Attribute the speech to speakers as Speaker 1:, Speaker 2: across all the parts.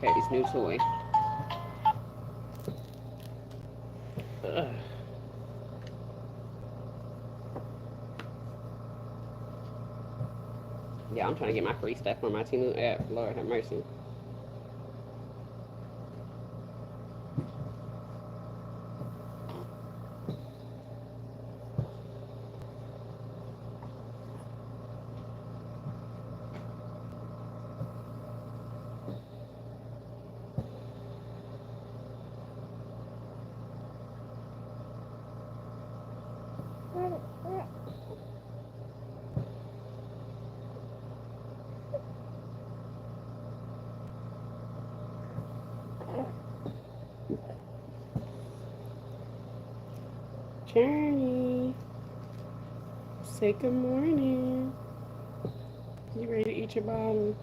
Speaker 1: baby's new toy. Ugh. Yeah, I'm trying to get my free stuff on my Temu app. Lord have mercy. Journey, say good morning. You ready to eat your bottle?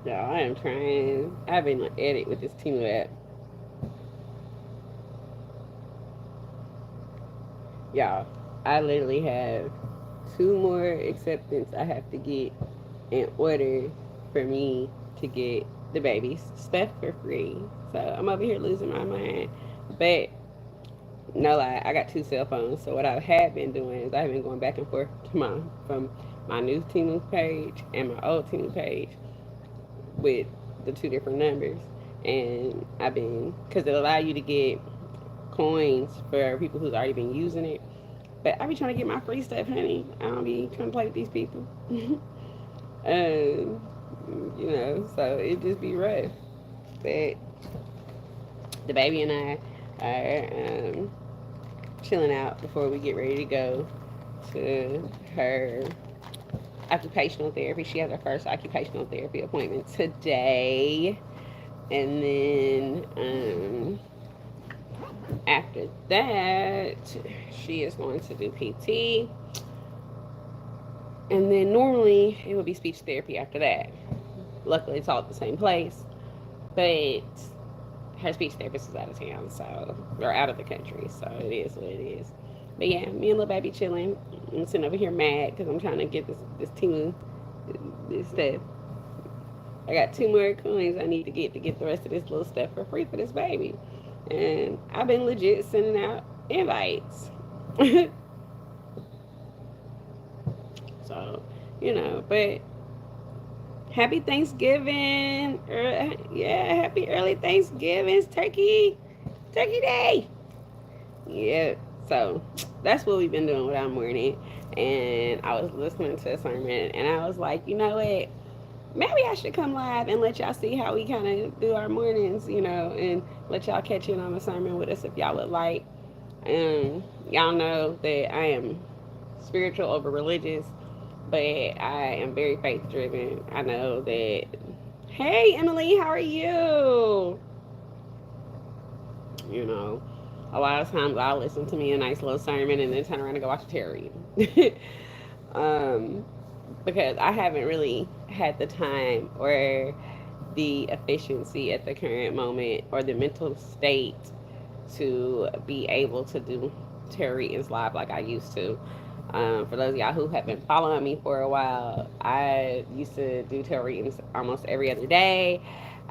Speaker 1: Yeah, I am trying. I've been on edit with this Temu app. Y'all, I literally have two more acceptance I have to get in order for me to get the baby's stuff for free. So I'm over here losing my mind. But no lie, I got two cell phones. So what I have been doing is I've been going back and forth to my from my new Temu page and my old Temu page with the two different numbers. And I've been, because it allow you to get coins for people who's already been using it. But I be trying to get my free stuff, honey. I don't be trying to play with these people. um, so it just be rough. But the baby and I are chilling out before we get ready to go to her occupational therapy. She has her first occupational therapy appointment today. And then after that, she is going to do PT. And then normally it would be speech therapy after that. Luckily, it's all at the same place. But her speech therapist is out of town, so, or out of the country, so it is what it is. But yeah, me and little baby chilling. I'm sitting over here mad because I'm trying to get this team, this stuff. I got two more coins I need to get the rest of this little stuff for free for this baby. And I've been legit sending out invites. So, but happy Thanksgiving. Yeah, happy early Thanksgiving. It's Turkey Day. Yeah, so that's what we've been doing with our morning. And I was listening to a sermon and I was like, you know what? Maybe I should come live and let y'all see how we kind of do our mornings, and let y'all catch in on the sermon with us if y'all would like. Y'all know that I am spiritual over religious, but I am very faith driven. I know that. Hey, Emily, how are you? You know, a lot of times I'll listen to me a nice little sermon and then turn around and go watch a tarot reading. um, because I haven't really had the time or the efficiency at the current moment or the mental state to be able to do tarot readings live like I used to. For those of y'all who have been following me for a while, I used to do tarot readings almost every other day,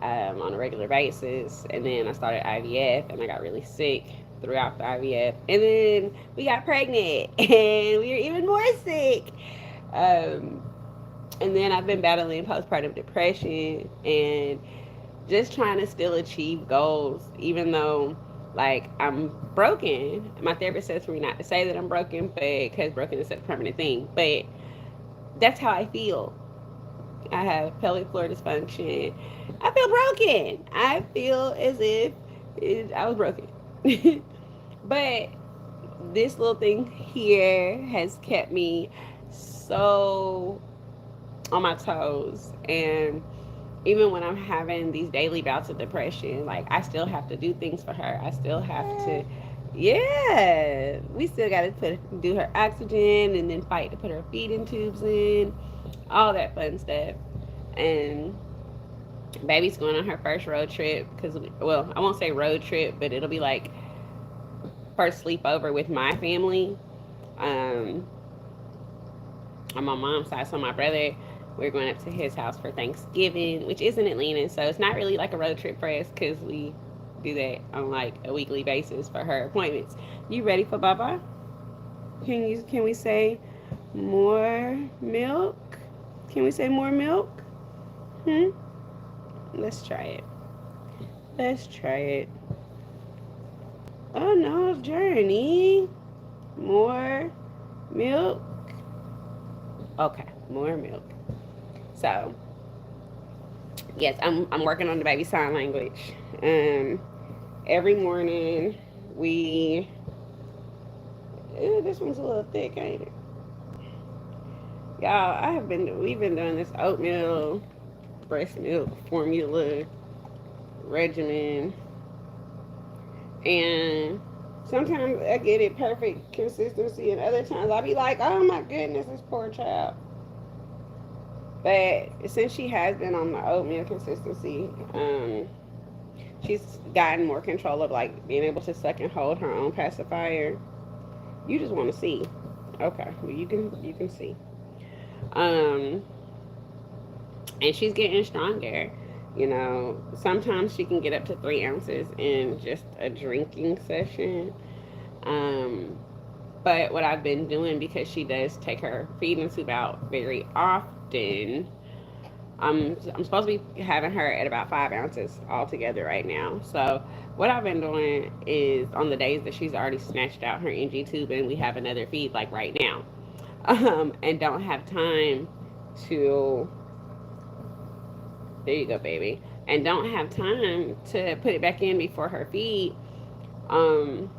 Speaker 1: on a regular basis. And then I started IVF and I got really sick throughout the IVF. And then we got pregnant and we were even more sick. Um, and then I've been battling postpartum depression and just trying to still achieve goals, even though like I'm broken. My therapist says for me not to say that I'm broken, but because broken is a permanent thing. But that's how I feel. I have pelvic floor dysfunction. I feel broken. I feel as if I was broken. But this little thing here has kept me so on my toes. And even when I'm having these daily bouts of depression, like I still have to do things for her. I still have to, yeah, we still got to do her oxygen and then fight to put her feeding tubes in, all that fun stuff. And baby's going on her first road trip because, well, I won't say road trip, but it'll be like first sleepover with my family. Um, on my mom's side, so my brother, we're going up to his house for Thanksgiving, which is in Atlanta. So it's not really like a road trip for us because we do that on like a weekly basis for her appointments. You ready for Baba? Can we say more milk? Can we say more milk? Hmm. Let's try it. Let's try it. Oh no, Journey. More milk. Okay, more milk. So yes, I'm working on the baby sign language. Every morning we. Ew, this one's a little thick, ain't it? Y'all, we've been doing this oatmeal, breast milk formula regimen, and sometimes I get it perfect consistency, and other times I'll be like, oh my goodness, this poor child. But since she has been on the oatmeal consistency, she's gotten more control of like being able to suck and hold her own pacifier. You just want to see. Okay, well you can see. Um, and she's getting stronger. You know, sometimes she can get up to 3 ounces in just a drinking session. Um, but what I've been doing, because she does take her feeding tube out very often, I'm supposed to be having her at about 5 ounces altogether right now. So what I've been doing is on the days that she's already snatched out her NG tube and we have another feed like right now, and don't have time to, there you go, baby, and don't have time to put it back in before her feed, um,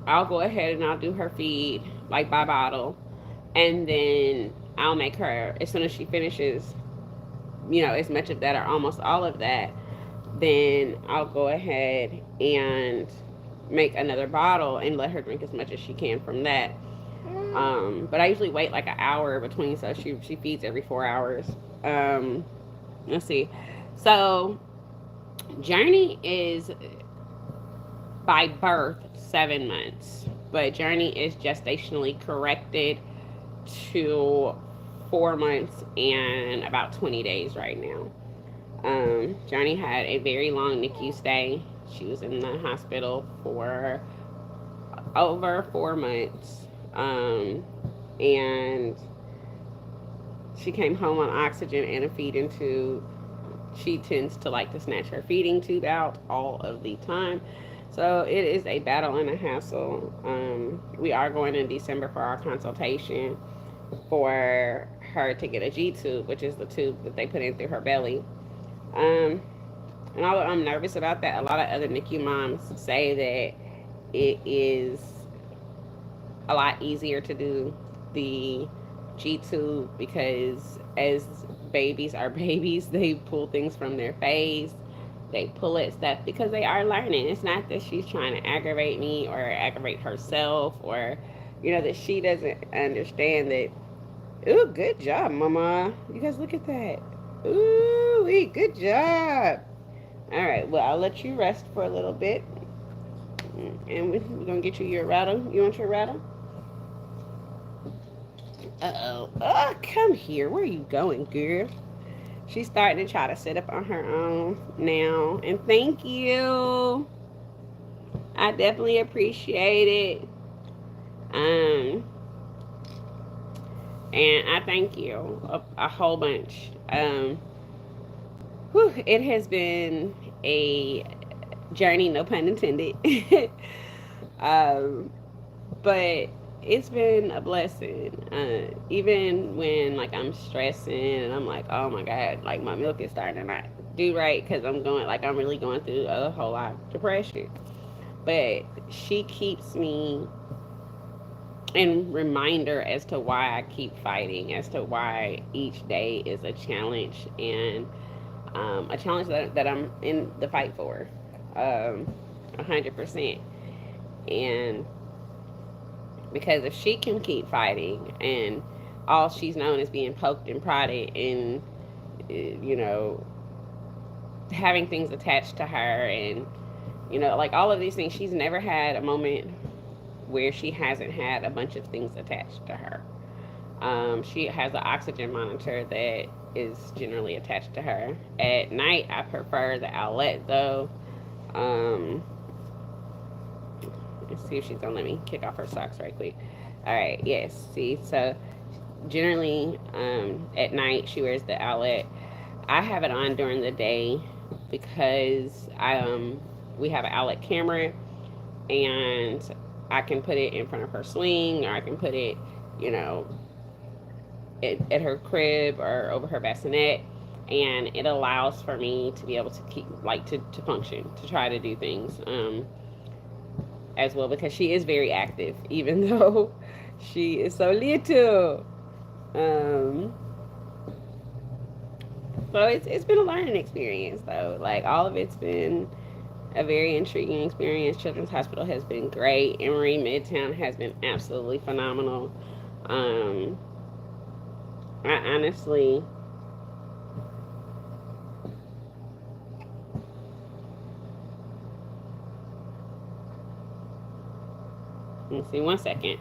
Speaker 1: I'll go ahead and I'll do her feed like by bottle, and then I'll make her as soon as she finishes, as much of that or almost all of that, then I'll go ahead and make another bottle and let her drink as much as she can from that. But I usually wait like an hour between, so she feeds every 4 hours. Let's see. So Journey is by birth 7 months, but Journey is gestationally corrected to 4 months and about 20 days right now. Johnny had a very long NICU stay. She was in the hospital for over 4 months. And she came home on oxygen and a feeding tube. She tends to like to snatch her feeding tube out all of the time. So it is a battle and a hassle. We are going in December for our consultation for her to get a G tube, which is the tube that they put in through her belly. Um, and although I'm nervous about that, a lot of other NICU moms say that it is a lot easier to do the G tube because as babies are babies, they pull things from their face. They pull at stuff because they are learning. It's not that she's trying to aggravate me or aggravate herself, or that she doesn't understand that. Ooh, good job, mama. You guys look at that. Ooh, good job. All right, well, I'll let you rest for a little bit. And we're going to get you your rattle. You want your rattle? Uh-oh. Oh, come here. Where are you going, girl? She's starting to try to sit up on her own now. And thank you. I definitely appreciate it. Um, and I thank you a whole bunch. It has been a journey, no pun intended. um, but it's been a blessing. Even when like I'm stressing and I'm like, oh my god, like my milk is starting to not do right because I'm really going through a whole lot of depression. But she keeps me in reminder as to why I keep fighting, as to why each day is a challenge and a challenge that I'm in the fight for, 100%. And because if she can keep fighting and all she's known is being poked and prodded and you know having things attached to her and like all of these things, she's never had a moment where she hasn't had a bunch of things attached to her. She has an oxygen monitor that is generally attached to her. At night, I prefer the outlet though. Um, let's see if she's gonna let me kick off her socks right quick. All right, yes. See, so generally at night she wears the outlet. I have it on during the day because we have an outlet camera and I can put it in front of her swing or I can put it, you know, at her crib or over her bassinet, and it allows for me to be able to keep to function, to try to do things as well, because she is very active even though she is so little. um so it's been a learning experience though. Like all of it's been a very intriguing experience. Children's Hospital has been great. Emory Midtown has been absolutely phenomenal. um I honestly, let's see, one second.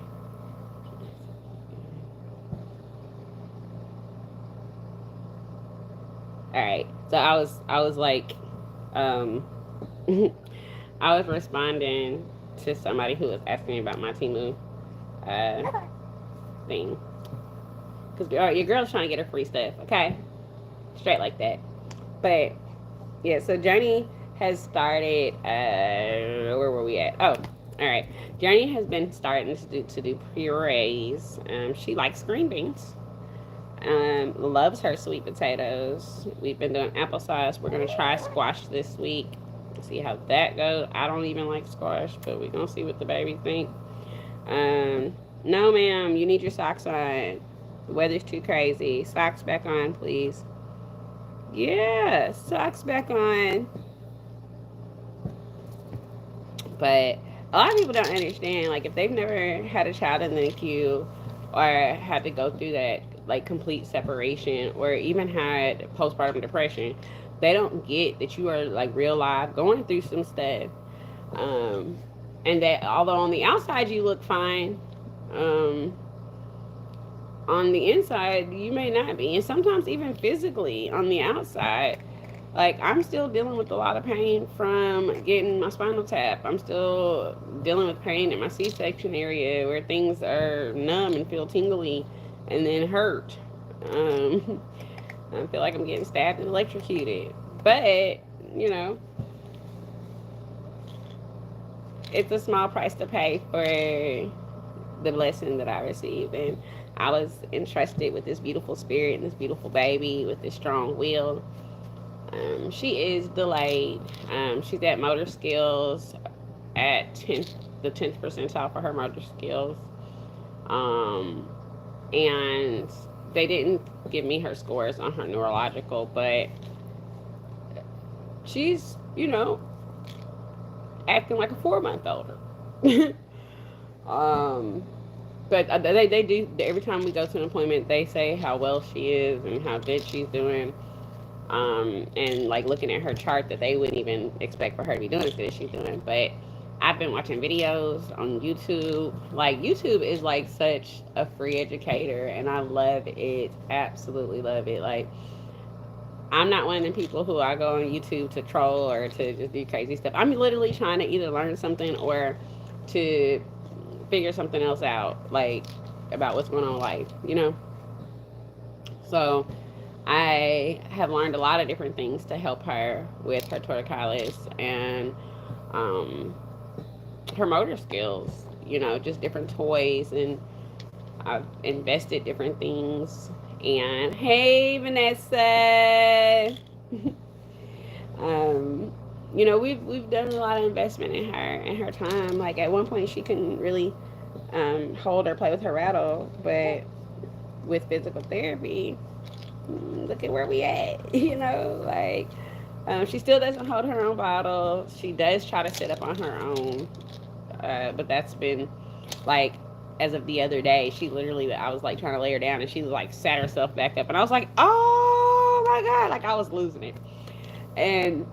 Speaker 1: All right. So I was like, um, I was responding to somebody who was asking me about my Timu uh, thing, because your girl's trying to get her free stuff. Okay, straight like that. But yeah, so Journey has started. Where were we at? Oh, all right. Journey has been starting to do purees. She likes green beans. Loves her sweet potatoes. We've been doing applesauce. We're gonna try squash this week. See how that goes. I don't even like squash, but we're gonna see what the baby think. No, ma'am, you need your socks on. The weather's too crazy. Socks back on, please. Yeah, socks back on. But a lot of people don't understand. Like if they've never had a child in the NICU or had to go through that like complete separation or even had postpartum depression, they don't get that you are like real life going through some stuff. Um, and that although on the outside you look fine, um, on the inside you may not be. And sometimes even physically on the outside, like I'm still dealing with a lot of pain from getting my spinal tap. I'm still dealing with pain in my C-section area where things are numb and feel tingly and then hurt. um, I feel like I'm getting stabbed and electrocuted, but you know it's a small price to pay for the blessing that I received. And I was entrusted with this beautiful spirit and this beautiful baby with this strong will. She is delayed. She's at motor skills at the 10th percentile for her motor skills. Um, and they didn't give me her scores on her neurological, but she's, acting like a 4 month older. um, but they do, every time we go to an appointment, they say how well she is and how good she's doing. And like looking at her chart that they wouldn't even expect for her to be doing as good as she's doing. But I've been watching videos on YouTube. Like YouTube is like such a free educator, and I love it. Absolutely love it. Like I'm not one of the people who I go on YouTube to troll or to just do crazy stuff. I'm literally trying to either learn something or to figure something else out, like about what's going on in life, you know? So I have learned a lot of different things to help her with her torticollis and um, her motor skills, you know, just different toys. And I've invested different things. And hey, Vanessa. um, you know, we've done a lot of investment in her and her time. Like at one point, she couldn't really hold or play with her rattle, but with physical therapy, look at where we at. You know, like she still doesn't hold her own bottle. She does try to sit up on her own, but that's been like as of the other day. She literally, I was like trying to lay her down, and she like sat herself back up, and I was like, oh my god, like I was losing it. And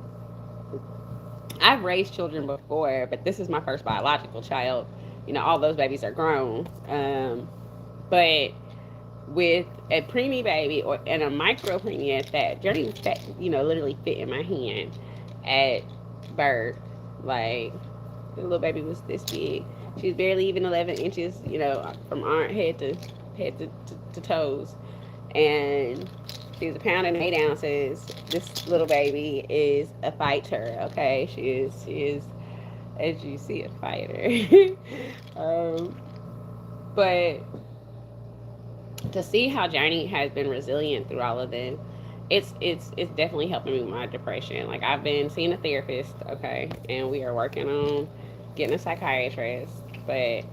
Speaker 1: I've raised children before, but this is my first biological child. You know, all those babies are grown. But with a preemie baby or and a micro preemie at that, Journey, you know, literally fit in my hand at birth. Like the little baby was this big. She was barely even 11 inches, you know, from arm head to toes, and she was a pound and 8 ounces. This little baby is a fighter. Okay, she is, as you see, a fighter. um, but to see how Journey has been resilient through all of this, it's definitely helping me with my depression. Like I've been seeing a therapist, okay, and we are working on getting a psychiatrist, but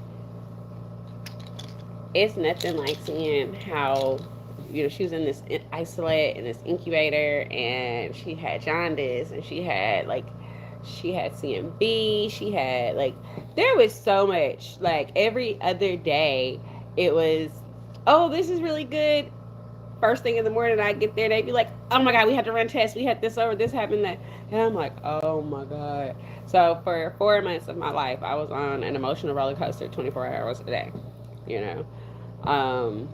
Speaker 1: it's nothing like seeing how, you know, she was in this isolate in this incubator, and she had jaundice, and she had CMV, she had like there was so much. Like every other day it was, oh, this is really good. First thing in the morning I get there, they'd be like, oh my god, we had to run tests, we had this over, this happened, that. And I'm like, oh my god. So for 4 months of my life I was on an emotional roller coaster 24 hours a day, you know. um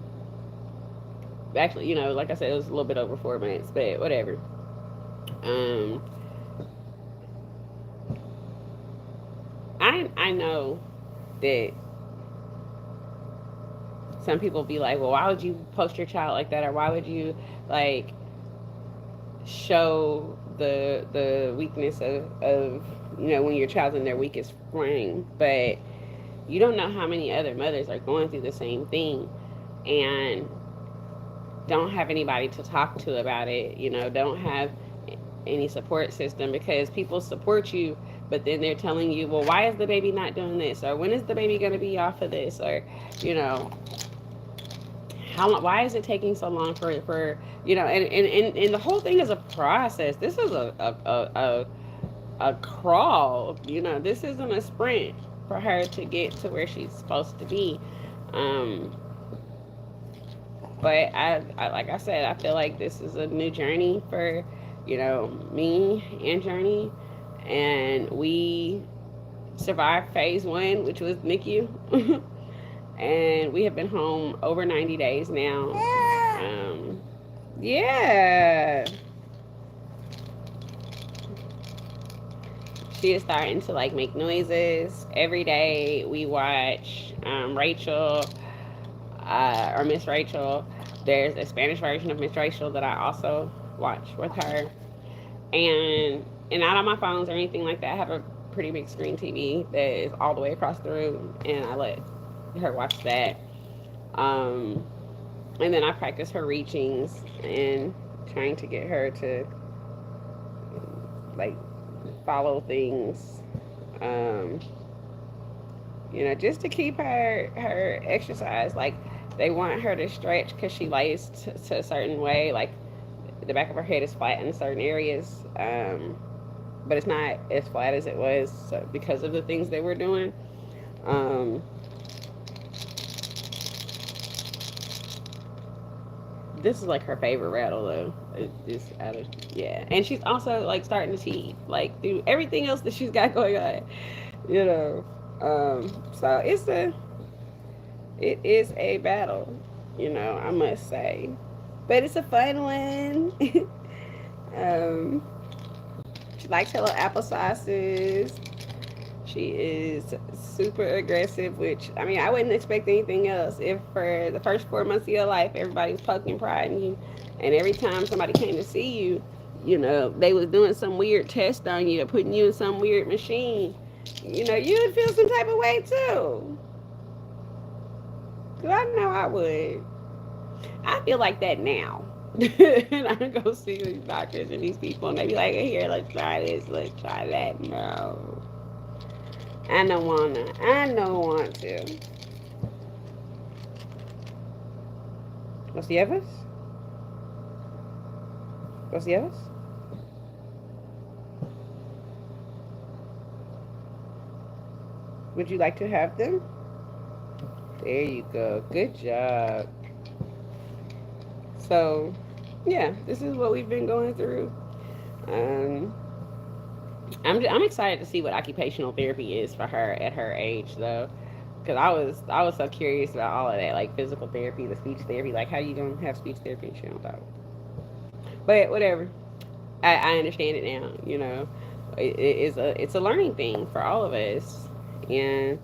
Speaker 1: Actually, you know, like I said, it was a little bit over 4 months, but whatever. um I know that some people be like, well, why would you post your child like that, or why would you like show the weakness of you know, when your child's in their weakest frame. But you don't know how many other mothers are going through the same thing and don't have anybody to talk to about it, you know, don't have any support system, because people support you, but then they're telling you, well, why is the baby not doing this, or when is the baby going to be off of this, or you know, how long, why is it taking so long for you know, and the whole thing is a process. This is a crawl, you know, this isn't a sprint for her to get to where she's supposed to be. um but I like I said, I feel like this is a new journey for, you know, me and Journey, and we survived phase one, which was NICU. And we have been home over 90 days now. Yeah, she is starting to like make noises every day. We watch Rachel, or Miss Rachel. There's a Spanish version of Miss Rachel that I also watch with her, and not on my phones or anything like that. I have a pretty big screen TV that is all the way across the room, and I let her watch that. Um, and then I practice her reachings and trying to get her to like follow things. Um, you know, just to keep her exercise. Like they want her to stretch because she lays to a certain way. Like the back of her head is flat in certain areas, but it's not as flat as it was, so, because of the things they were doing. Um, this is like her favorite rattle though. It's out of, yeah, and she's also like starting to teeth like through everything else that she's got going on, you know. So it is a battle, you know, I must say, but it's a fun one. um, she likes her little apple sauces. She is super aggressive, which, I mean, I wouldn't expect anything else. If for the first 4 months of your life, everybody was poking pride in you, and every time somebody came to see you, you know, they was doing some weird test on you or putting you in some weird machine, you know, you would feel some type of way too. Because I know I would. I feel like that now. And I go see these doctors and these people, and they be like, here, let's try this, let's try that. No. I don't wanna. I don't want to. What's the others? What's the others? Would you like to have them? There you go. Good job. So, yeah, this is what we've been going through. Um, I'm excited to see what occupational therapy is for her at her age, though, because I was so curious about all of that, like physical therapy, the speech therapy, like how you gonna have speech therapy and she don't talk. But whatever, I understand it now. You know, it's a learning thing for all of us, and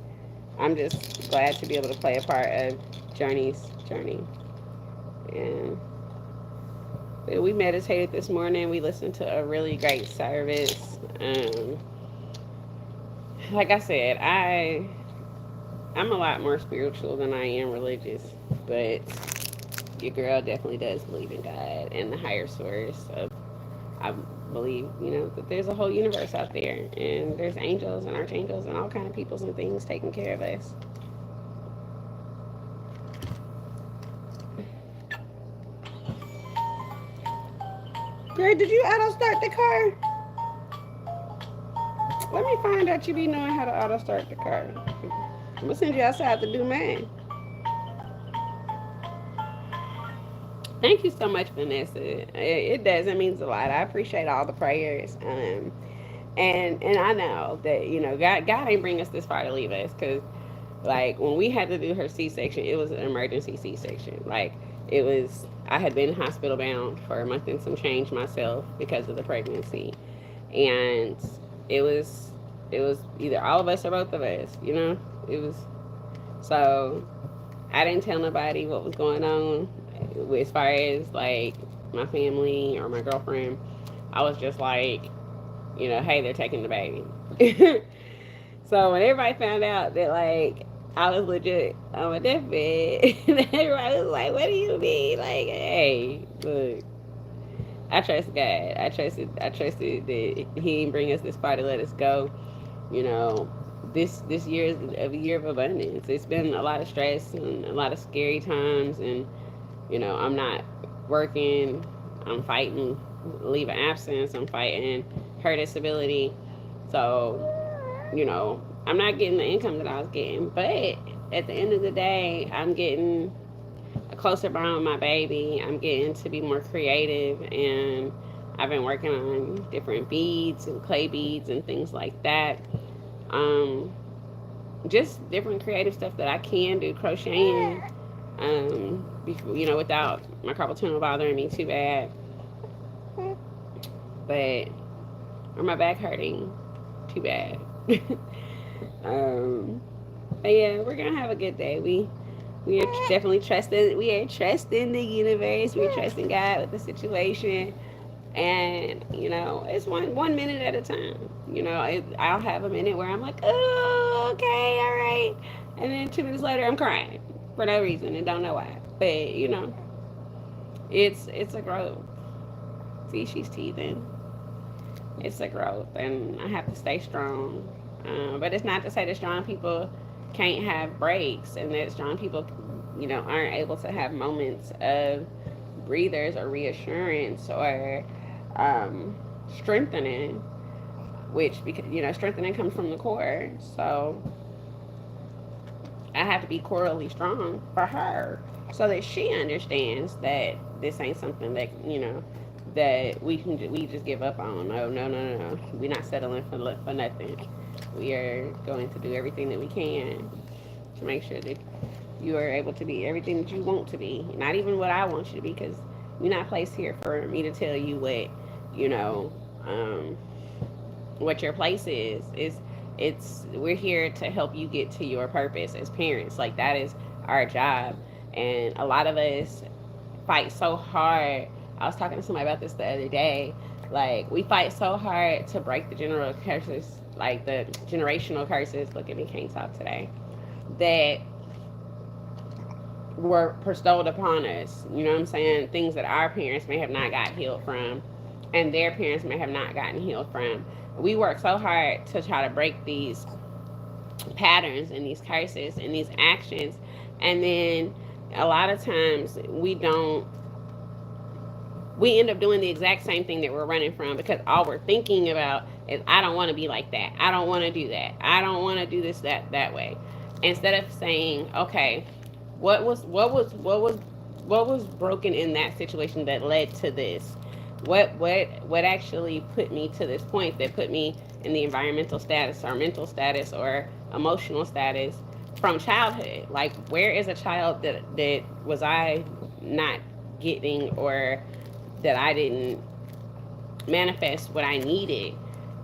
Speaker 1: I'm just glad to be able to play a part of Journey's journey. And we meditated this morning. We listened to a really great service. Like I said, I'm a lot more spiritual than I am religious, but your girl definitely does believe in God and the higher source. So I believe, you know, that there's a whole universe out there, and there's angels and archangels and all kind of peoples and things taking care of us. Girl, did you auto start the car? Let me find out you be knowing how to auto start the car. I'm gonna send you outside to do mine. Thank you so much, Vanessa. It does. It means a lot. I appreciate all the prayers. And I know that, you know, God ain't bring us this far to leave us, because like when we had to do her C-section, it was an emergency C-section. Like it was, I had been hospital bound for a month and some change myself because of the pregnancy, and it was it was either all of us or both of us. You know, it was, so I didn't tell nobody what was going on as far as like my family or my girlfriend. I was just like, you know, hey, they're taking the baby. So when everybody found out that like I was legit on my deathbed, everybody was like, "What do you mean?" Like, hey, look, I trust God. I trusted that He didn't bring us this far to let us go. You know, this year is a year of abundance. It's been a lot of stress and a lot of scary times, and you know, I'm not working. I'm fighting leave of absence. I'm fighting her disability. So, you know, I'm not getting the income that I was getting. But at the end of the day, I'm getting a closer bond with my baby. I'm getting to be more creative. And I've been working on different beads and clay beads and things like that. Um, just different creative stuff that I can do, crocheting, you know, without my carpal tunnel bothering me too bad. But, or my back hurting too bad. um, but yeah, we're gonna have a good day. We are definitely trusting. We are trusting the universe. We're trusting God with the situation, and you know, it's one minute at a time. You know, I'll have a minute where I'm like, oh, okay, all right, and then 2 minutes later, I'm crying for no reason and don't know why. But you know, it's a growth. See, she's teething. It's a growth, and I have to stay strong. But it's not to say that strong people can't have breaks, and that strong people, you know, aren't able to have moments of breathers or reassurance or strengthening, which, because you know, strengthening comes from the core. So I have to be corally strong for her. so that she understands that this ain't something that, that we just give up on. No, no, no, no, no. We're not settling for nothing. We are going to do everything that we can to make sure that you are able to be everything that you want to be, not even what I want you to be, because we're not placed here for me to tell you you know um, what your place is. It's we're here to help you get to your purpose as parents. Like, that is our job. And a lot of us fight so hard. I was talking to somebody about this the other day. Like, we fight so hard to break the general curses, like the generational curses. Look at me, can't talk today. That were bestowed upon us. You know what I'm saying? Things that our parents may have not got healed from, and their parents may have not gotten healed from. We work so hard to try to break these patterns and these curses and these actions, and then a lot of times we end up doing the exact same thing that we're running from, because all we're thinking about is, I don't want to be like that. I don't want to do that. I don't want to do this that way. Instead of saying, okay, what was broken in that situation that led to this? What actually put me to this point, that put me in the environmental status or mental status or emotional status from childhood? Like, where is a child that was I not getting, or that I didn't manifest what I needed?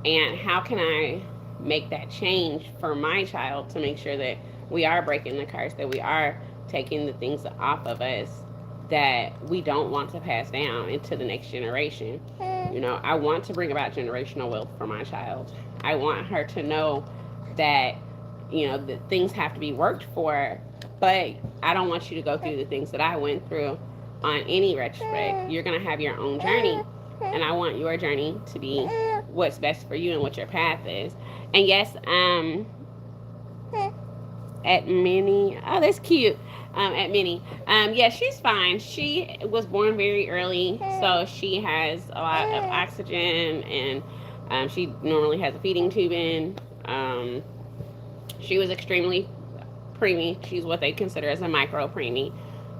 Speaker 1: And how can I make that change for my child to make sure that we are breaking the curse, that we are taking the things off of us that we don't want to pass down into the next generation? I want to bring about generational wealth for my child. I want her to know that, that things have to be worked for, but I don't want you to go through the things that I went through on any retrospect. You're going to have your own journey, and I want your journey to be what's best for you and what your path is. And yes, at Minnie, oh, that's cute. At Minnie, yeah, she's fine. She was born very early, so she has a lot of oxygen, and she normally has a feeding tube in. She was extremely preemie. She's what they consider as a micro preemie.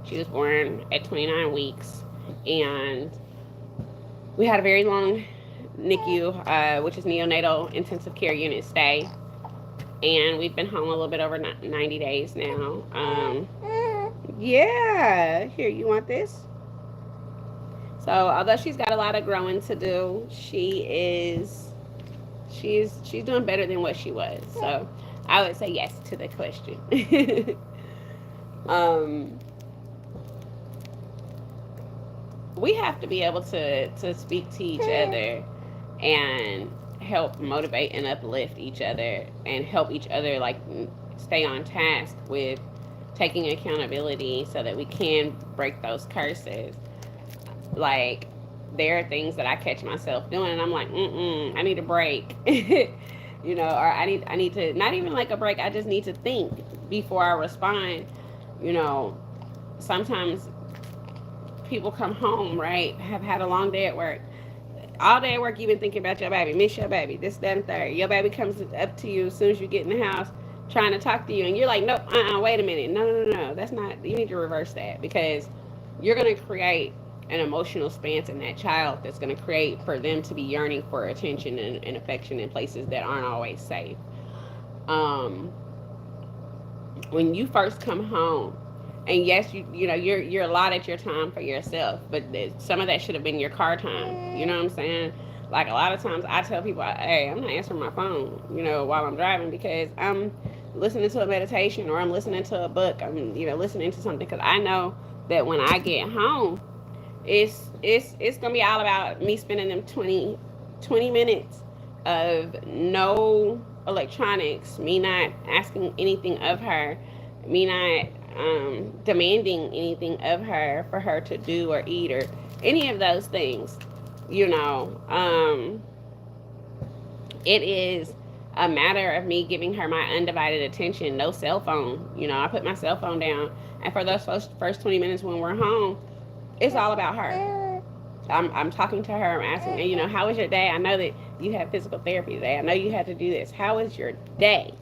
Speaker 1: She was born at 29 weeks, and we had a very long NICU, which is neonatal intensive care unit stay, and we've been home a little bit over 90 days now. Yeah, here, you want this? So although she's got a lot of growing to do, she's doing better than what she was. So I would say yes to the question. We have to be able to speak to each other and help motivate and uplift each other, and help each other, like, stay on task with taking accountability so that we can break those curses. Like, there are things that I catch myself doing, and I'm like, I need a break. Or I need to, not even like a break, I just need to think before I respond. Sometimes people come home, right, have had a long day at work. All day at work, you've been thinking about your baby, miss your baby, this, that, and third. Your baby comes up to you as soon as you get in the house, trying to talk to you, and you're like, nope, wait a minute, no, that's not, you need to reverse that, because you're going to create an emotional stance in that child that's going to create for them to be yearning for attention and affection in places that aren't always safe. When you first come home, and yes, you're allotted your time for yourself, but some of that should have been your car time. You know what I'm saying? Like, a lot of times I tell people, hey, I'm not answering my phone, while I'm driving, because I'm listening to a meditation, or I'm listening to a book. I'm, listening to something, because I know that when I get home, it's gonna be all about me spending them 20 minutes of no electronics, me not asking anything of her, me not demanding anything of her for her to do or eat or any of those things. It is a matter of me giving her my undivided attention, no cell phone. I put my cell phone down, and for those first 20 minutes when we're home, it's all about her. I'm talking to her. I'm asking her, how was your day? I know that you had physical therapy today. I know you had to do this. How was your day?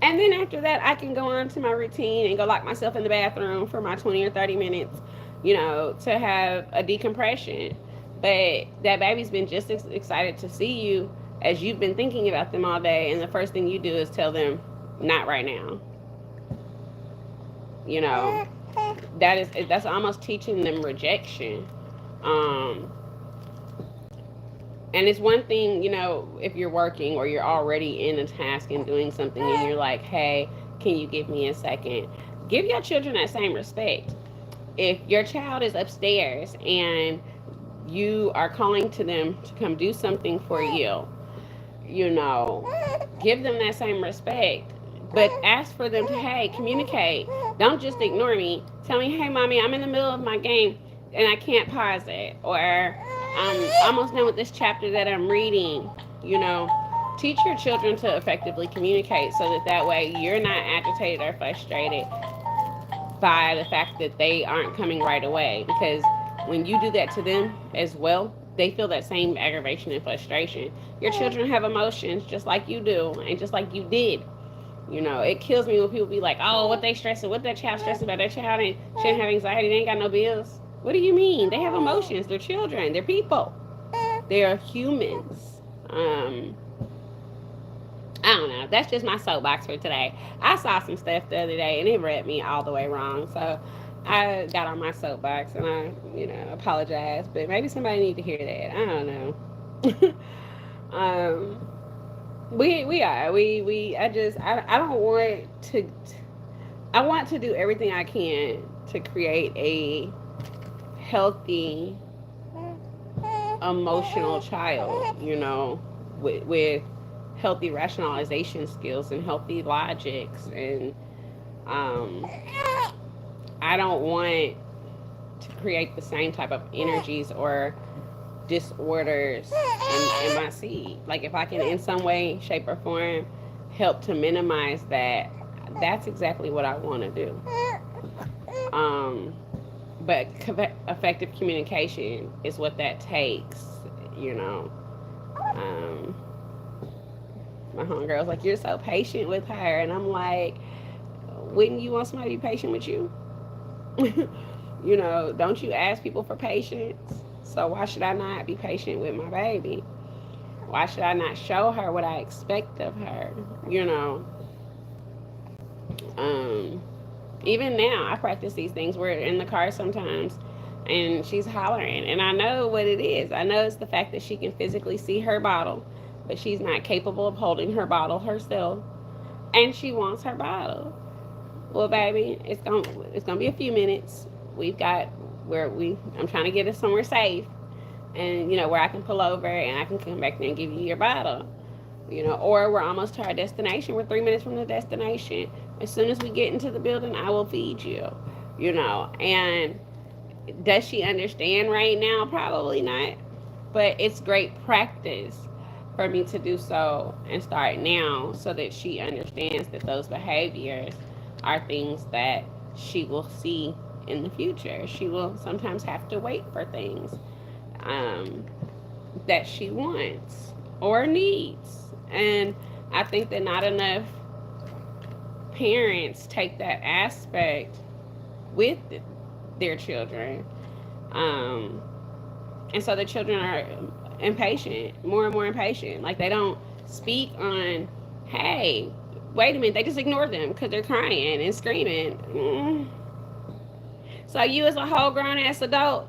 Speaker 1: And then after that, I can go on to my routine and go lock myself in the bathroom for my 20 or 30 minutes, to have a decompression. But that baby's been just as excited to see you as you've been thinking about them all day. And the first thing you do is tell them, not right now. You know, that's almost teaching them rejection. Um, and it's one thing, if you're working or you're already in a task and doing something and you're like, hey, can you give me a second? Give your children that same respect. If your child is upstairs and you are calling to them to come do something for you, you know, give them that same respect. But ask for them to, hey, communicate. Don't just ignore me. Tell me, hey, mommy, I'm in the middle of my game and I can't pause it. Or I'm almost done with this chapter that I'm reading. You know, teach your children to effectively communicate so that way you're not agitated or frustrated by the fact that they aren't coming right away. Because when you do that to them as well, they feel that same aggravation and frustration. Your children have emotions just like you do and just like you did. It kills me when people be like, oh, what they stressing, what that child stressing about. That child shouldn't have anxiety. They ain't got no bills. What do you mean? They have emotions. They're children. They're people. They're humans. I don't know. That's just my soapbox for today. I saw some stuff the other day and it read me all the way wrong. So I got on my soapbox and I, apologize. But maybe somebody need to hear that. I don't know. I don't want to. I want to do everything I can to create a healthy emotional child. With healthy rationalization skills and healthy logics. And I don't want to create the same type of energies or disorders in my seed. Like, if I can in some way, shape, or form help to minimize that, that's exactly what I want to do. But effective communication is what that takes, My homegirl's like, you're so patient with her. And I'm like, wouldn't you want somebody to be patient with you? Don't you ask people for patience? So why should I not be patient with my baby? Why should I not show her what I expect of her? Even now, I practice these things. We're in the car sometimes, and she's hollering, and I know what it is. I know it's the fact that she can physically see her bottle, but she's not capable of holding her bottle herself, and she wants her bottle. Well, baby, it's gonna be a few minutes. We've got I'm trying to get us somewhere safe, and where I can pull over and I can come back there and give you your bottle. Or we're almost to our destination. We're 3 minutes from the destination. As soon as we get into the building, I will feed you. And does she understand right now? Probably not. But it's great practice for me to do so and start now so that she understands that those behaviors are things that she will see in the future. She will sometimes have to wait for things that she wants or needs. And I think that not enough parents take that aspect with their children. And so the children are impatient, more and more impatient. Like, they don't speak on, hey, wait a minute. They just ignore them because they're crying and screaming. So you, as a whole grown ass adult,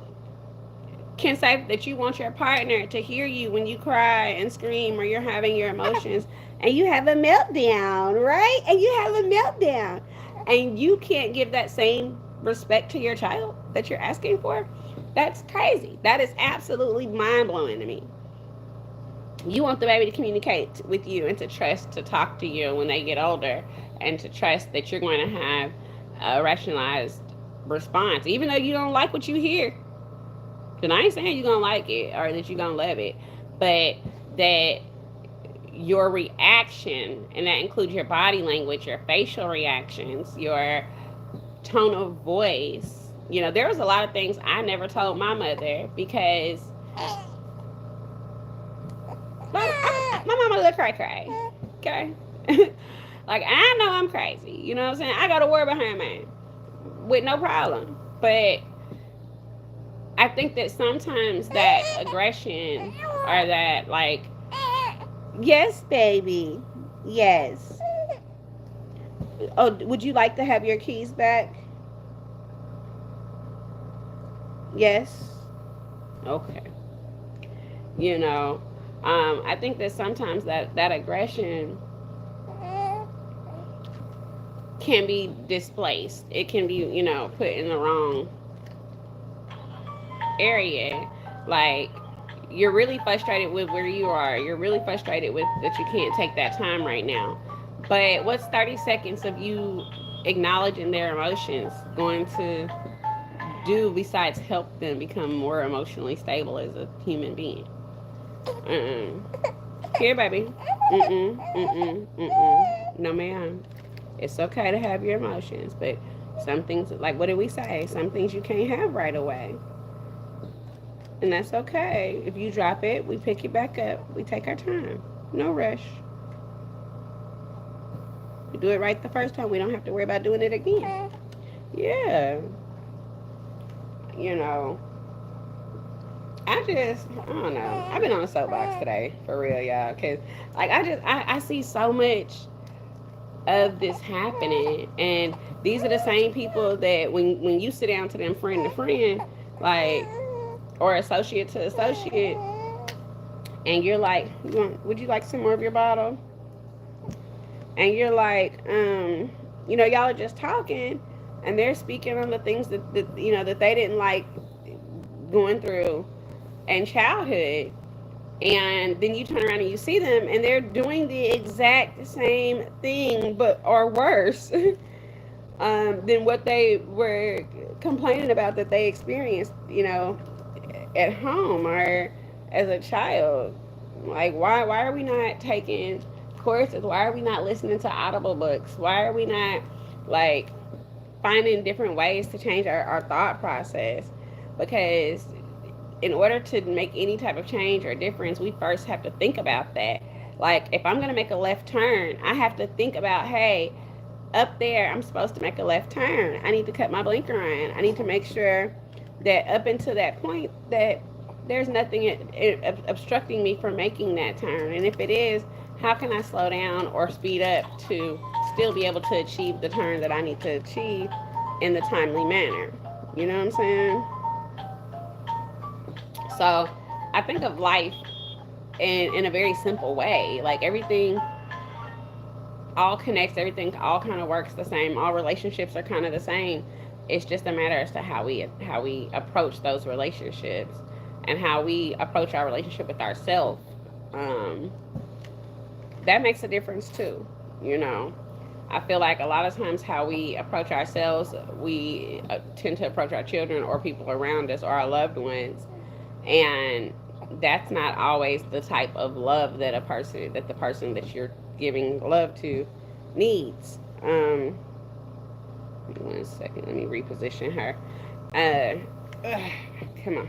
Speaker 1: can say that you want your partner to hear you when you cry and scream or you're having your emotions and you have a meltdown, right? And you have a meltdown. And you can't give that same respect to your child that you're asking for. That's crazy. That is absolutely mind-blowing to me. You want the baby to communicate with you and to trust to talk to you when they get older, and to trust that you're going to have a rationalized response, even though you don't like what you hear. And I ain't saying you're going to like it or that you're going to love it, but that your reaction, and that includes your body language, your facial reactions, your tone of voice. There was a lot of things I never told my mother because my mama look cray. Okay? A Like, I know I'm crazy. You know what I'm saying? I got a word behind mine with no problem. But I think that sometimes that aggression or that, like, yes, baby. Yes. Oh, would you like to have your keys back? Yes. Okay. You know, I think that sometimes that aggression can be displaced. It can be, put in the wrong area. Like, you're really frustrated with where you are. You're really frustrated with that you can't take that time right now. But what's 30 seconds of you acknowledging their emotions going to do besides help them become more emotionally stable as a human being? Mm-mm. Here, baby. Mm-mm. Mm-mm. Mm-mm. No, ma'am. It's okay to have your emotions, but some things, like what did we say? Some things you can't have right away. And that's okay. If you drop it, we pick it back up. We take our time. No rush. We do it right the first time. We don't have to worry about doing it again. Yeah. You know, I don't know. I've been on a soapbox today, for real, y'all. Because, like, I see so much of this happening. And these are the same people that when you sit down to them friend to friend, like, or associate to associate, and you're like, would you like some more of your bottle? And you're like, y'all are just talking, and they're speaking on the things that they didn't like going through in childhood, and then you turn around and you see them, and they're doing the exact same thing, but or worse, than what they were complaining about that they experienced, at home or as a child. Like, why are we not taking courses? Why are we not listening to audible books? Why are we not, like, finding different ways to change our thought process? Because in order to make any type of change or difference, we first have to think about that. Like, if I'm going to make a left turn, I have to think about, hey, up there, I'm supposed to make a left turn. I need to cut my blinker on. I need to make sure that up until that point that there's nothing obstructing me from making that turn. And if it is, how can I slow down or speed up to still be able to achieve the turn that I need to achieve in the timely manner? You know what I'm saying? So I think of life in a very simple way. Like, everything all connects, everything all kind of works the same. All relationships are kind of the same. It's just a matter as to how we approach those relationships and how we approach our relationship with ourselves. Um, that makes a difference too. You know, I feel like a lot of times how we approach ourselves, we tend to approach our children or people around us or our loved ones, and that's not always the type of love that the person that you're giving love to needs. 1 second, let me reposition her. Ugh, come on,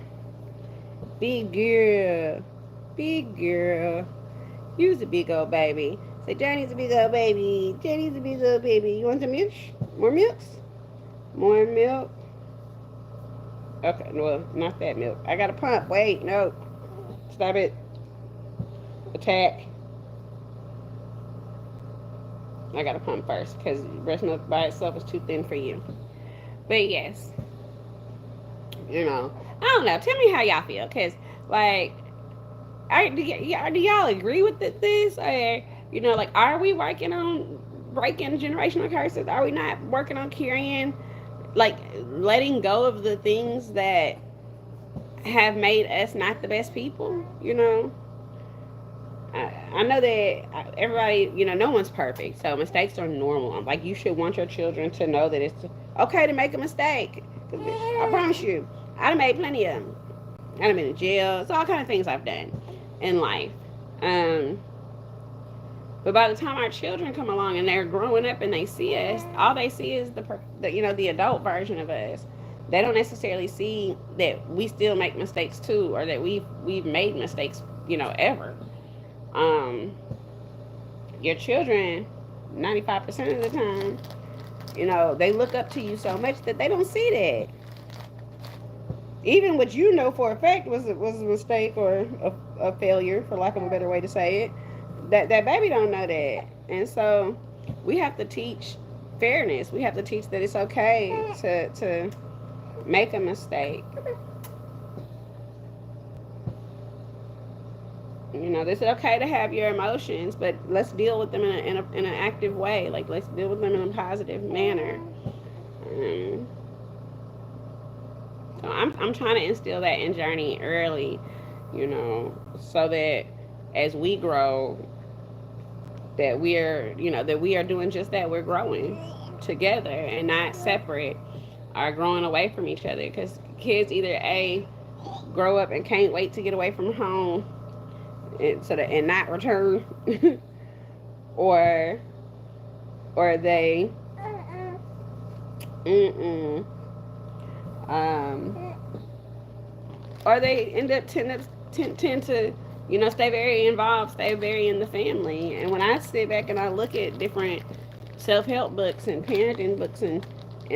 Speaker 1: big girl, big girl. You's a big old baby. Say, Johnny's a big old baby. Johnny's a big old baby. You want some milk? More milks? More milk? Okay, well, not that milk. I got a pump. Wait, no. Stop it. Attack. I got to pump first because breast milk by itself is too thin for you. But yes, I don't know. Tell me how y'all feel, because, like, do y'all agree with this? Or, like, are we working on breaking generational curses? Are we not working on carrying, like, letting go of the things that have made us not the best people? I know that everybody, no one's perfect, so mistakes are normal. Like, you should want your children to know that it's okay to make a mistake. I promise you, I've made plenty of them. I've been in jail. It's all kind of things I've done in life. But by the time our children come along and they're growing up and they see us, all they see is the adult version of us. They don't necessarily see that we still make mistakes too, or that we've made mistakes, ever. Your children 95% of the time. You know, they look up to you so much that they don't see that. Even what you know for a fact was a mistake or a failure, for lack of a better way to say it, that baby don't know that. And so we have to teach fairness. We have to teach that it's okay to make a mistake. You know, it's okay to have your emotions, but let's deal with them in an active way. Like, let's deal with them in a positive manner. Um, so I'm trying to instill that in Journey early, you know, so that as we grow, that we are doing just that. We're growing together and not separate, or growing away from each other. Because kids either A, grow up and can't wait to get away from home and not return, or they mm-mm, um or they end up tend to, you know, stay very involved, stay very in the family. And when I sit back and I look at different self-help books and parenting books and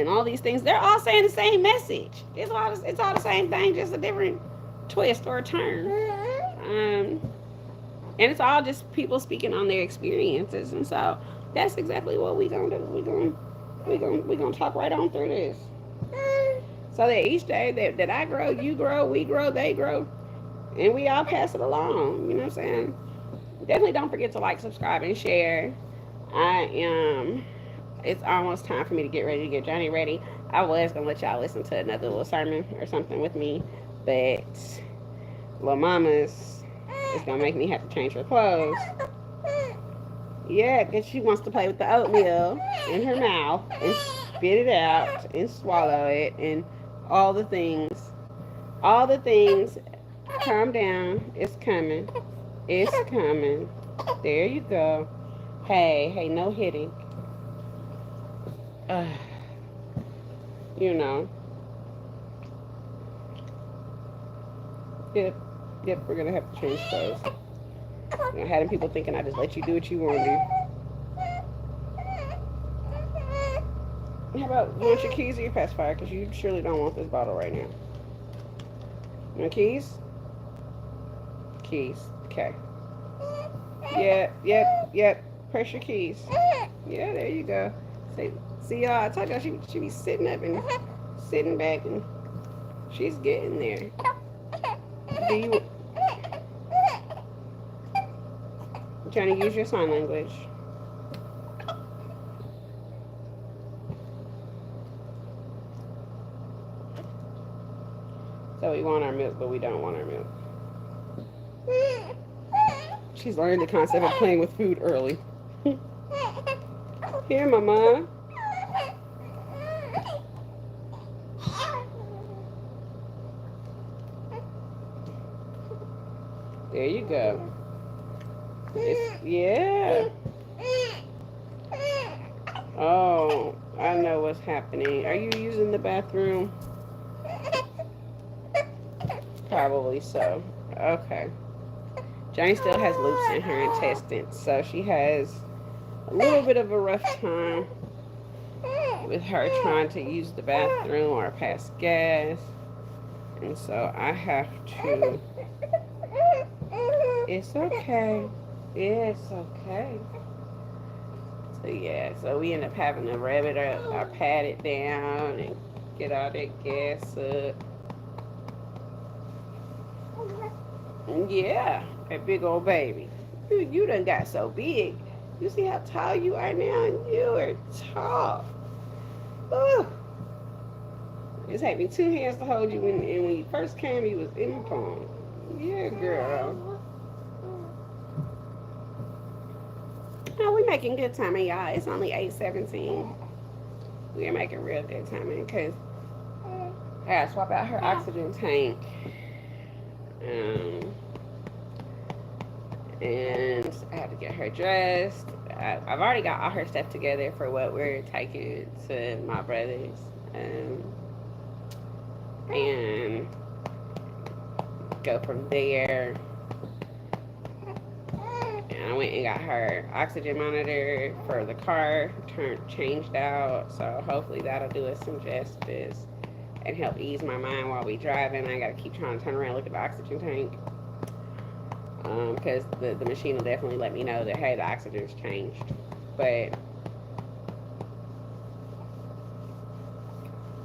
Speaker 1: all these things, they're all saying the same message. It's all the same thing, just a different twist or a turn. And it's all just people speaking on their experiences. And so that's exactly what we gonna do. We gonna talk right on through this, so that each day that I grow, you grow, we grow, they grow, and we all pass it along. You know what I'm saying? Definitely don't forget to like, subscribe, and share. I am. It's almost time for me to get ready to get Johnny ready. I was gonna let y'all listen to another little sermon or something with me, but little mama's is gonna make me have to change her clothes. Yeah, because she wants to play with the oatmeal in her mouth and spit it out and swallow it and all the things. All the things. Calm down. It's coming. It's coming. There you go. Hey, no hitting. Uh, you know. Yep, we're gonna have to change clothes. You know, having people thinking I just let you do what you want to do. How about, you want your keys or your pacifier? Because you surely don't want this bottle right now. You want keys? Keys. Okay. Yep. Press your keys. Yeah, there you go. See y'all, I told y'all she be sitting up and sitting back, and she's getting there. Do you... Trying to use your sign language. So we want our milk, but we don't want our milk. She's learned the concept of playing with food early. Here, Mama. There you go. Yeah. Oh, I know what's happening. Are you using the bathroom? Probably so. Okay. Jane still has loops in her intestines, so she has a little bit of a rough time with her trying to use the bathroom or pass gas. And so I have to... It's okay. It's okay. So yeah, so we end up having to rub it up or pat it down and get all that gas up. And yeah, that big old baby. You done got so big. You see how tall you are now? And you are tall. Ooh. It take me 2 hands to hold you, and when you first came, you was in my palm. Yeah, girl. No, we making good timing, y'all. It's only 8:17. We are making real good timing because I gotta swap out her oxygen tank. And I have to get her dressed. I've already got all her stuff together for what we're taking to my brother's. And go from there. And I went and got her oxygen monitor for the car changed out. So hopefully that'll do us some justice and help ease my mind while we driving. I gotta keep trying to turn around and look at the oxygen tank. Because the machine will definitely let me know that, hey, the oxygen's changed. But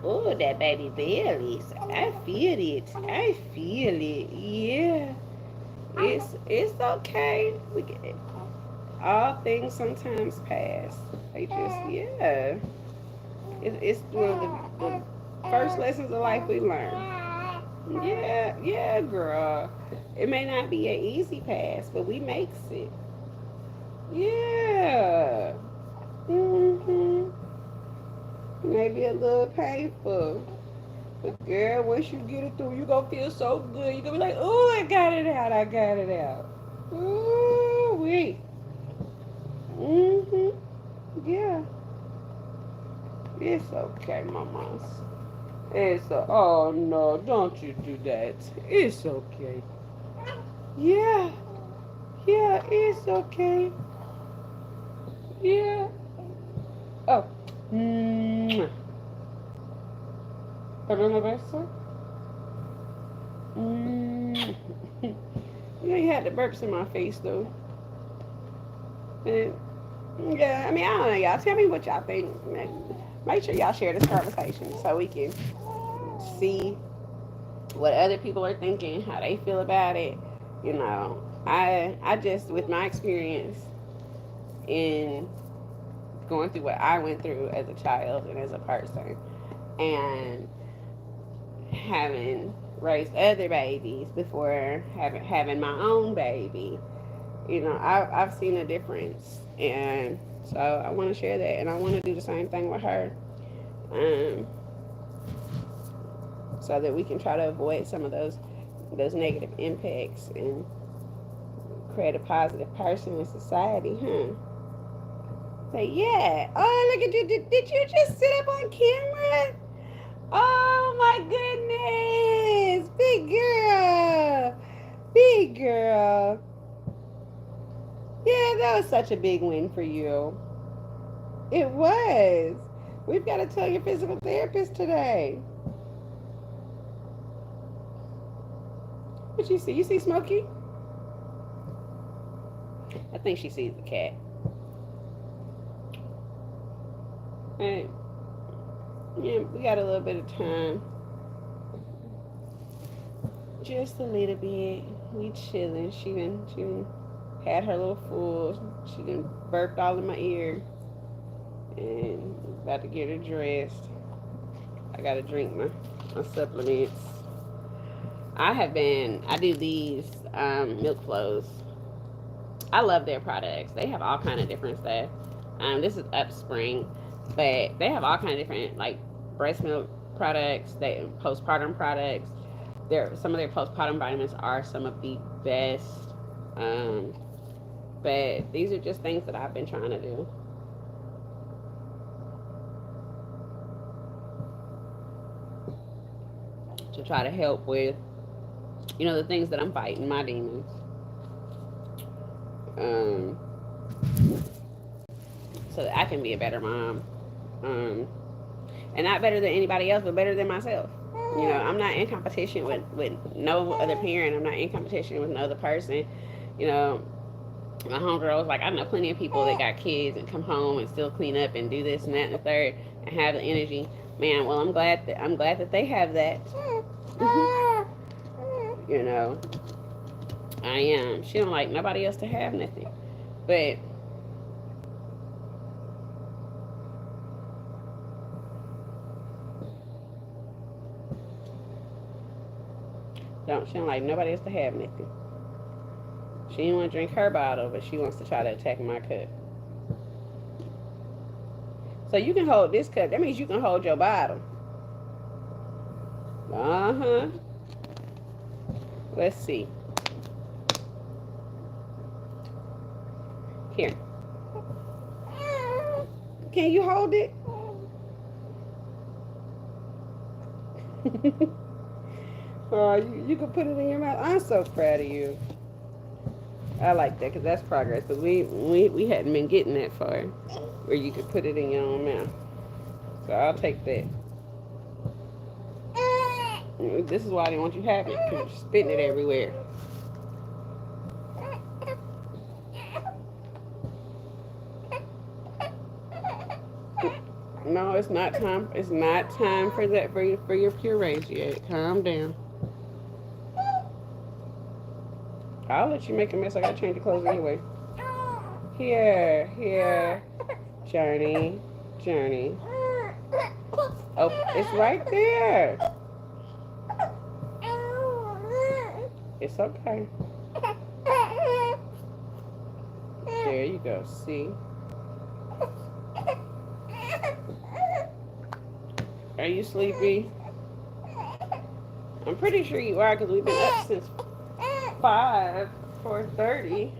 Speaker 1: oh, that baby belly. I feel it. I feel it. Yeah. It's okay. We get it. All things sometimes pass. They just, yeah. It's one of the first lessons of life we learn. Yeah, yeah, girl. It may not be an easy pass, but we makes it. Yeah. Mhm. Maybe a little painful. But girl, once you get it through, you gonna feel so good. You gonna be like, oh, I got it out. I got it out. Ooh, wait. Mhm. Yeah. It's okay, mamas. Oh no, don't you do that. It's okay. Yeah. Yeah, it's okay. Yeah. Oh. Mwah. Perdón, beso. Mm. You ain't had the burps in my face though. And, yeah, I mean, I don't know, y'all. Tell me what y'all think. Make sure y'all share this conversation so we can see what other people are thinking, how they feel about it. You know, I just, with my experience in going through what I went through as a child and as a person, and having raised other babies before having my own baby, you know, I've seen a difference, and so I want to share that, and I want to do the same thing with her, um, so that we can try to avoid some of those negative impacts and create a positive person in society, huh? But yeah. Oh, look at you! Did you just sit up on camera? Oh my goodness, big girl, big girl. Yeah, that was such a big win for you. It was. We've got to tell your physical therapist today. What you see? You see Smokey? I think she sees the cat. Hey, yeah, we got a little bit of time. Just a little bit. We chilling. She been had her little fool. She done burped all in my ear. And about to get her dressed. I gotta drink my supplements. I do these milk flows. I love their products. They have all kind of different stuff. This is Upspring, but they have all kind of different like breast milk products, they postpartum products. Some of their postpartum vitamins are some of the best. Um, but these are just things that I've been trying to do. To try to help with, the things that I'm fighting, my demons. Um, so that I can be a better mom. Um, and not better than anybody else, but better than myself. I'm not in competition with no other parent. I'm not in competition with no other person. You know, my homegirls, like, I know plenty of people that got kids and come home and still clean up and do this and that and the third and have the energy. Man, well, I'm glad that they have that. you know, I am. She don't like nobody else to have nothing, but she don't like nobody else to have nothing. She didn't want to drink her bottle, but she wants to try to attack my cup. So you can hold this cup. That means you can hold your bottle. Uh-huh. Let's see. Here. Can you hold it? Oh, you can put it in your mouth. I'm so proud of you. I like that because that's progress. Because we hadn't been getting that far where you could put it in your own mouth. So I'll take that. This is why I didn't want you having it because you're spitting it everywhere. No, it's not time. It's not time for that for your purees yet. Calm down. I'll let you make a mess. I gotta change your clothes anyway. Here, Journey. Oh, it's right there. It's okay. There you go. See? Are you sleepy? I'm pretty sure you are because we've been up since 4:30.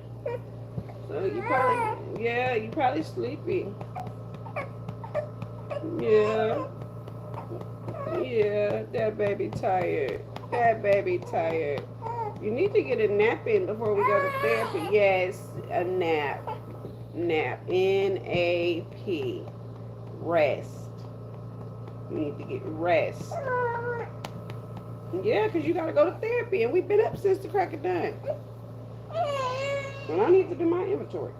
Speaker 1: So you probably sleepy. Yeah, that baby tired. You need to get a nap in before we go to therapy. Yes, a nap. N-A-P. Rest. You need to get rest. Yeah, because you got to go to therapy, and we've been up since the crack of dawn. And I need to do my inventory.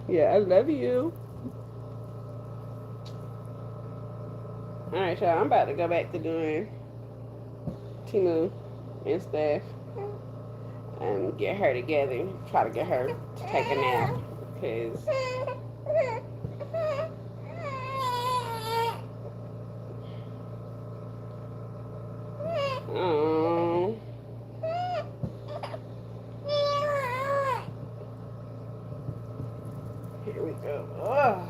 Speaker 1: Yeah, I love you. Alright, y'all, I'm about to go back to doing Timu and stuff and get her together. Try to get her to take a nap. Because here we go. Oh.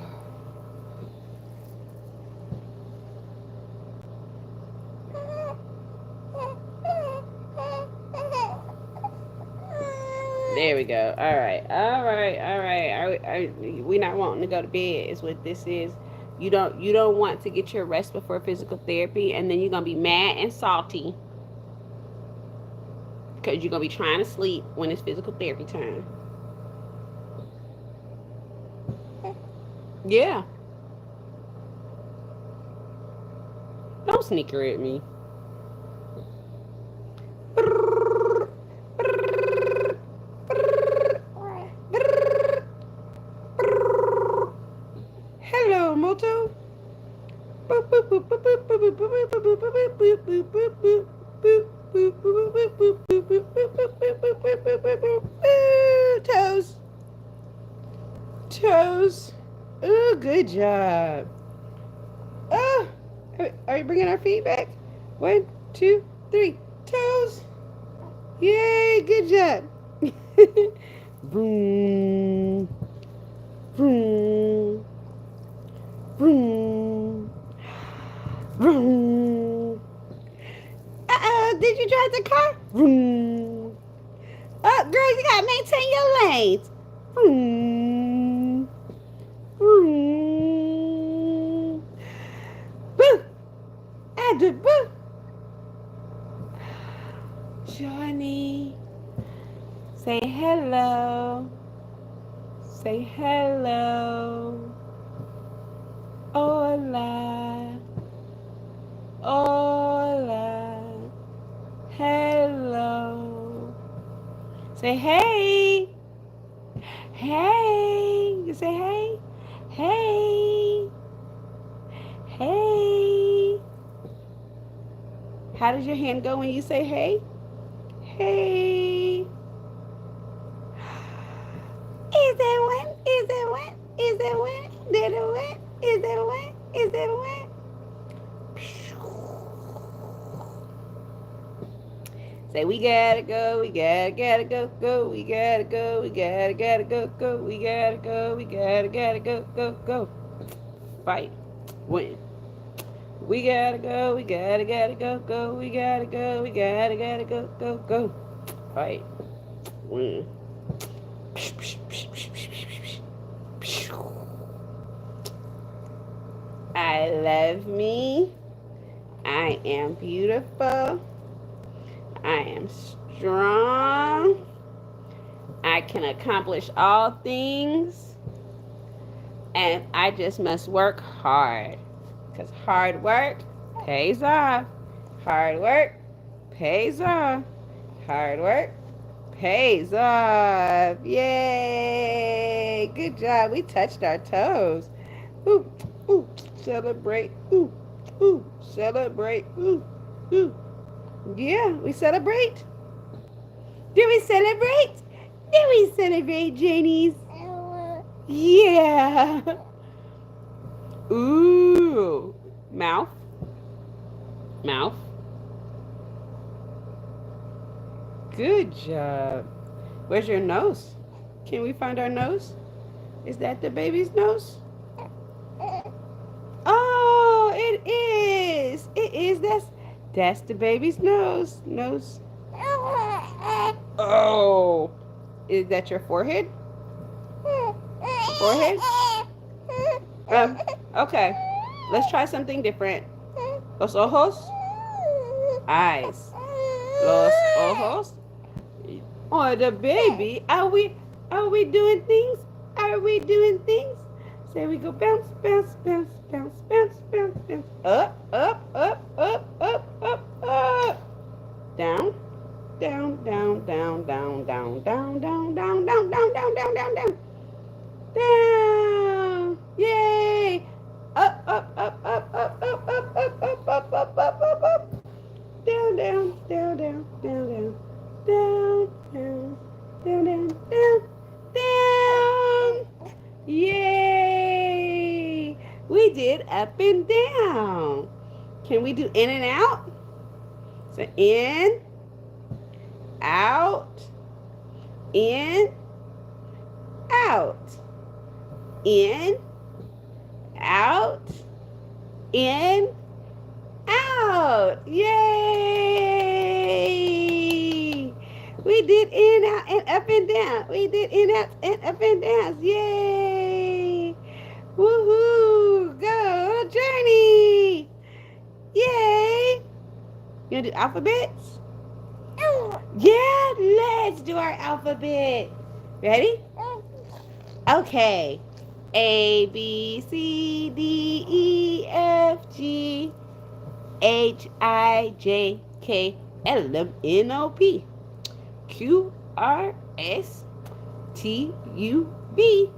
Speaker 1: There we go. All right. We not wanting to go to bed is what this is. You don't want to get your rest before physical therapy, and then you're gonna be mad and salty because you're gonna be trying to sleep when it's physical therapy time. Yeah. Don't sneaker at me. Hello, Moto. Toes. Oh, good job. Oh, are you bringing our feet back? 1, 2, 3. Toes. Yay, good job. Vroom. Vroom. Vroom. Vroom. Did you drive the car? Vroom. Oh, girl, you gotta maintain your lanes. Vroom. Vroom. Boo. I did boo. Johnny. Say hello. Say hello. Hola. Hola. Hello. Say hey. Hey. You say hey. Hey. Hey. How does your hand go when you say hey? Hey. Is that one? Is that one? Is that one? Is that one? Is that one? Is that one? Say we gotta go, we gotta go, we gotta go, we gotta go, we gotta go, we gotta go. Fight. Win. We gotta go, we gotta go, we gotta go, we gotta go. Fight. Win. I love me. I am beautiful. I am strong. I can accomplish all things. And I just must work hard. Because hard work pays off. Hard work pays off. Hard work pays off. Yay! Good job. We touched our toes. Ooh, ooh, celebrate. Ooh, ooh, celebrate. Ooh, ooh. Yeah, we celebrate. Did we celebrate? Did we celebrate, Janice? Yeah. Ooh. Mouth. Mouth. Good job. Where's your nose? Can we find our nose? Is that the baby's nose? Oh, it is. It is. That's the baby's nose. Nose. Oh. Is that your forehead? Forehead? Okay. Let's try something different. Los ojos. Eyes. Los ojos. Oh, the baby. Are we doing things? Are we doing things? So we go bounce, bounce, bounce, bounce, bounce, bounce, bounce. Up, up, up, up, up, up, up. Down, down, down, down, down, down, down, down, down, down, down, down, down, down, down. Down. Yay. Up, up, up, up, up, up, up, up, up, up, up, up, up, up. Down, down, down, down, down, down, down, down, down, down, down, down. Yay! We did up and down. Can we do in and out? So in, out, in, out, in, out, in, out. Yay! We did in, out, and up and down. We did in, out, and up and down. Yay! Woohoo! Go Journey! Yay! You gonna do alphabets? Yeah, let's do our alphabet. Ready? Okay. A, B, C, D, E, F, G, H, I, J, K, L, M, N, O, P, Q, R, S, T, U, V,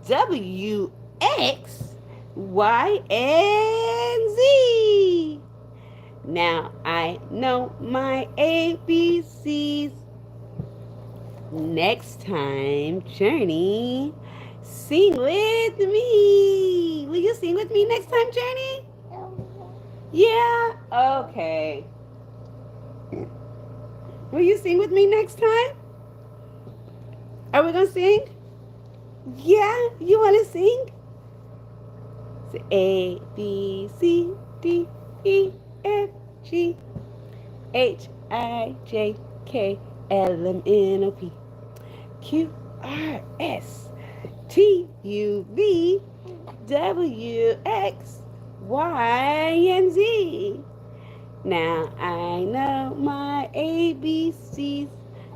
Speaker 1: W, X, Y, and Z. Now I know my ABCs. Next time, Journey, sing with me. Will you sing with me next time, Journey? Yeah? Okay. Will you sing with me next time? Are we going to sing? Yeah? You want to sing? So A, B, C, D, E, F, G, H, I, J, K, L, M, N, O, P, Q, R, S, T, U, V, W, X, Y, and Z. Now I know my ABCs.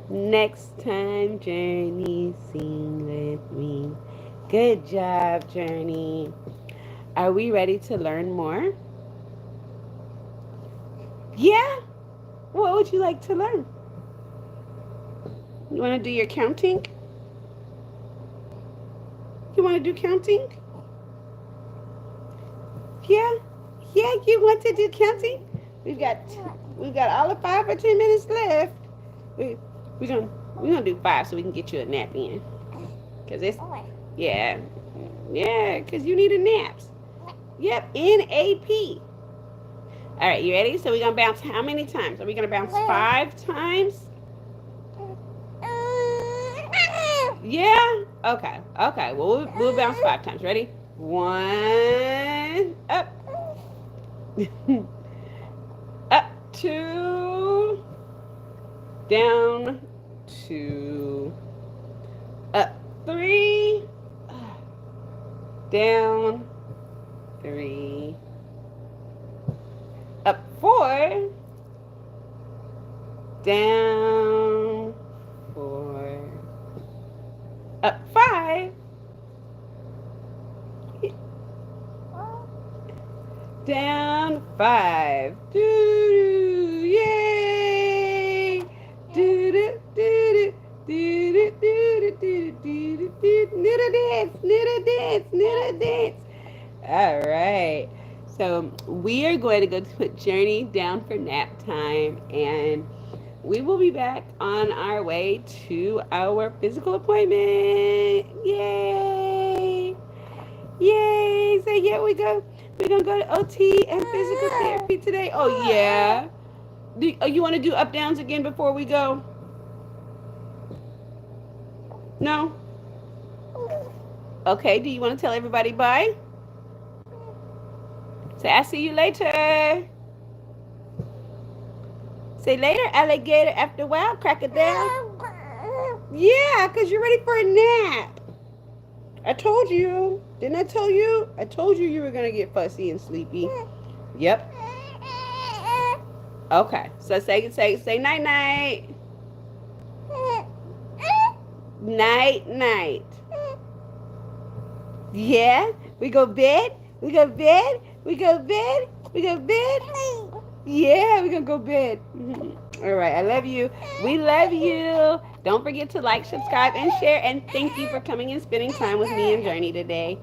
Speaker 1: Next time, Journey, sing with me. Good job, Journey. Are we ready to learn more? Yeah? What would you like to learn? You want to do your counting? You want to do counting? Yeah? Yeah, you want to do counting? We've got all of 5 or 10 minutes left. We're gonna do 5 so we can get you a nap in. Cause it's cause you need a nap. Yep, NAP. All right, you ready? So we're gonna bounce how many times? Are we gonna bounce 5 times? Yeah. Okay. Well, we'll bounce 5 times. Ready? 1 up. Up 2, down 2, up 3, down 3, up 4, Down 4. Up 5. Down 5. Doo-doo. Yay! Doo-doo, doo-doo, doo-doo, doo-doo, doo-doo, doo-doo. Noodle dance, noodle dance, noodle dance. All right. So we are going to go to put Journey down for nap time, and we will be back on our way to our physical appointment. Yay! Yay! So yeah, we're gonna go to OT and physical therapy today. Oh yeah. You want to do up downs again before we go? No. Okay. Do you want to tell everybody bye? Say I'll see you later. Say later, alligator. After a while, crocodile. Yeah, cause you're ready for a nap. I told you. Didn't I tell you? I told you were gonna get fussy and sleepy. Yep. Okay. So say night night. Night night. Yeah. We go bed. We go bed. We go bed. We go bed. Yeah, we're gonna go bed. All right. I love you. We love you. Don't forget to like, subscribe, and share. And thank you for coming and spending time with me and Journey today.